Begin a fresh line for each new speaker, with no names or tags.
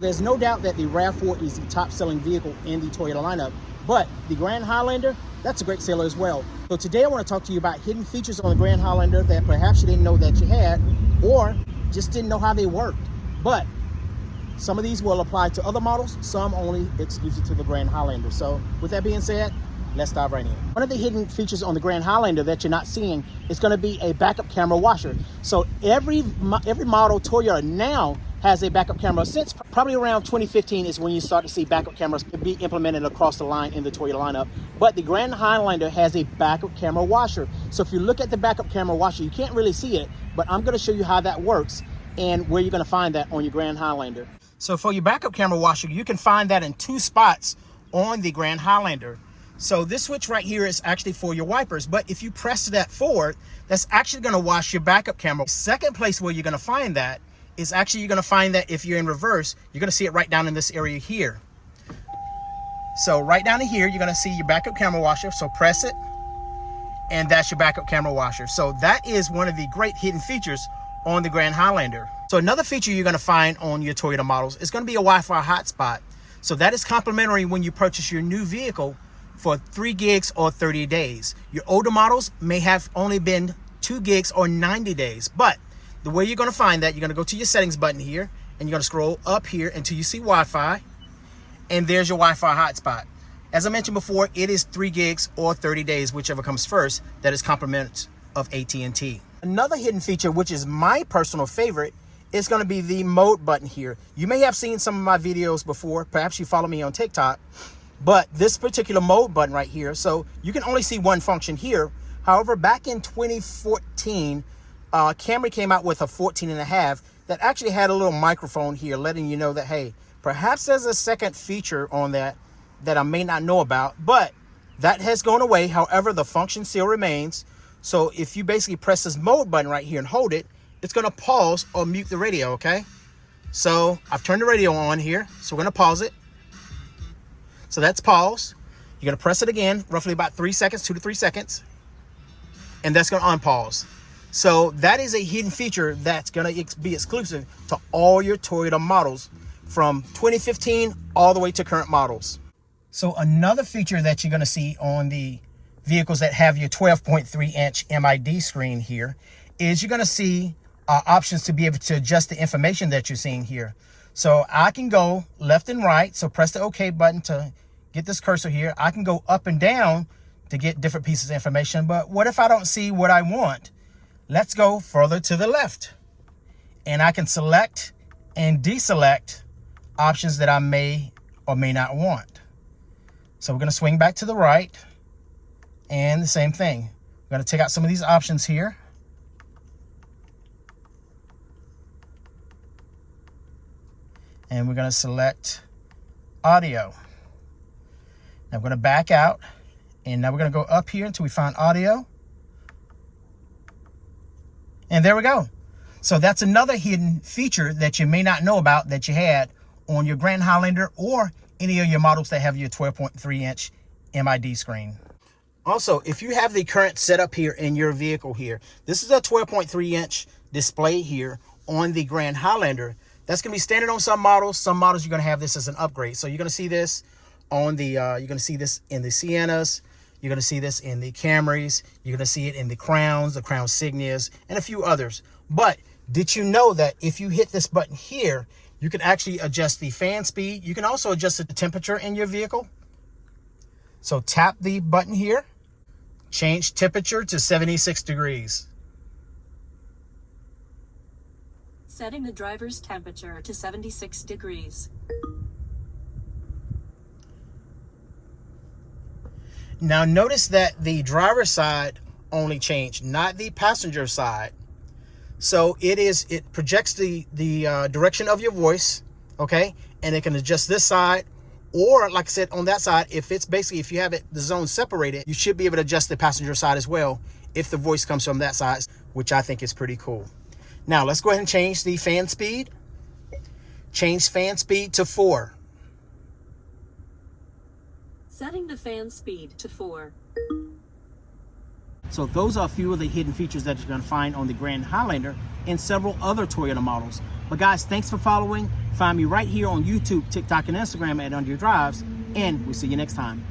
There's no doubt that the RAV4 is the top-selling vehicle in the Toyota lineup, but the Grand Highlander, that's a great seller as well. So today I want to talk to you about hidden features on the Grand Highlander that perhaps you didn't know that you had, or just didn't know how they worked. But some of these will apply to other models, some only exclusive to the Grand Highlander. So with that being said, let's dive right in. One of the hidden features on the Grand Highlander that you're not seeing is going to be a backup camera washer. So every model Toyota now has a backup camera. Since probably around 2015 is when you start to see backup cameras be implemented across the line in the Toyota lineup. But the Grand Highlander has a backup camera washer. So if you look at the backup camera washer, you can't really see it, but I'm going to show you how that works and where you're going to find that on your Grand Highlander. So for your backup camera washer, you can find that in two spots on the Grand Highlander. So this switch right here is actually for your wipers, but if you press that forward, that's actually going to wash your backup camera. Second place where you're going to find that is actually, you're going to find that if you're in reverse, you're going to see it right down in this area here. So right down in here, you're going to see your backup camera washer. So press it, and that's your backup camera washer. So that is one of the great hidden features on the Grand Highlander. So another feature you're going to find on your Toyota models is going to be a Wi-Fi hotspot. So that is complimentary when you purchase your new vehicle for 3 gigs or 30 days. Your older models may have only been 2 gigs or 90 days, but the way you're going to find that, you're going to go to your settings button here, and you're going to scroll up here until you see Wi-Fi, and there's your Wi-Fi hotspot. As I mentioned before, it is 3 gigs or 30 days, whichever comes first. That is compliments of AT&T. Another hidden feature, which is my personal favorite, is going to be the mode button here. You may have seen some of my videos before. Perhaps you follow me on TikTok, but this particular mode button right here, so you can only see one function here. However, back in 2014, Camry came out with a 14.5 that actually had a little microphone here letting you know that, hey, perhaps there's a second feature on that I may not know about, but that has gone away. However, the function still remains. So if you basically press this mode button right here and hold it, it's going to pause or mute the radio, okay? So I've turned the radio on here, so we're going to pause it. So that's pause. You're going to press it again, roughly about 3 seconds, 2 to 3 seconds, and that's going to unpause. So that is a hidden feature that's going to be exclusive to all your Toyota models from 2015 all the way to current models. So another feature that you're going to see on the vehicles that have your 12.3-inch MID screen here is you're going to see options to be able to adjust the information that you're seeing here. So I can go left and right. So press the OK button to get this cursor here. I can go up and down to get different pieces of information. But what if I don't see what I want? Let's go further to the left, and I can select and deselect options that I may or may not want. So we're going to swing back to the right, and the same thing. We're going to take out some of these options here. And we're going to select audio. Now we're going to back out, and now we're going to go up here until we find audio. And there we go. So that's another hidden feature that you may not know about that you had on your Grand Highlander or any of your models that have your 12.3-inch MID screen. Also, if you have the current setup here in your vehicle here, this is a 12.3-inch display here on the Grand Highlander. That's going to be standard on some models. Some models you're going to have this as an upgrade. So you're going to see this on the, you're going to see this in the Siennas. You're going to see this in the Camrys. You're going to see it in the Crowns, the Crown Signias, and a few others. But did you know that if you hit this button here, you can actually adjust the fan speed? You can also adjust the temperature in your vehicle. So tap the button here, change temperature to 76 degrees.
Setting the driver's temperature to 76 degrees.
Now notice that the driver's side only changed, not the passenger side. So it projects the direction of your voice, okay? And it can adjust this side, or like I said, on that side, if it's basically, if you have the zone separated, you should be able to adjust the passenger side as well if the voice comes from that side, which I think is pretty cool. Now let's go ahead and change the fan speed. Change fan speed to 4.
Setting the fan speed to 4.
So those are a few of the hidden features that you're going to find on the Grand Highlander and several other Toyota models. But guys, thanks for following. Find me right here on YouTube, TikTok, and Instagram at Under Your Drives, and we'll see you next time.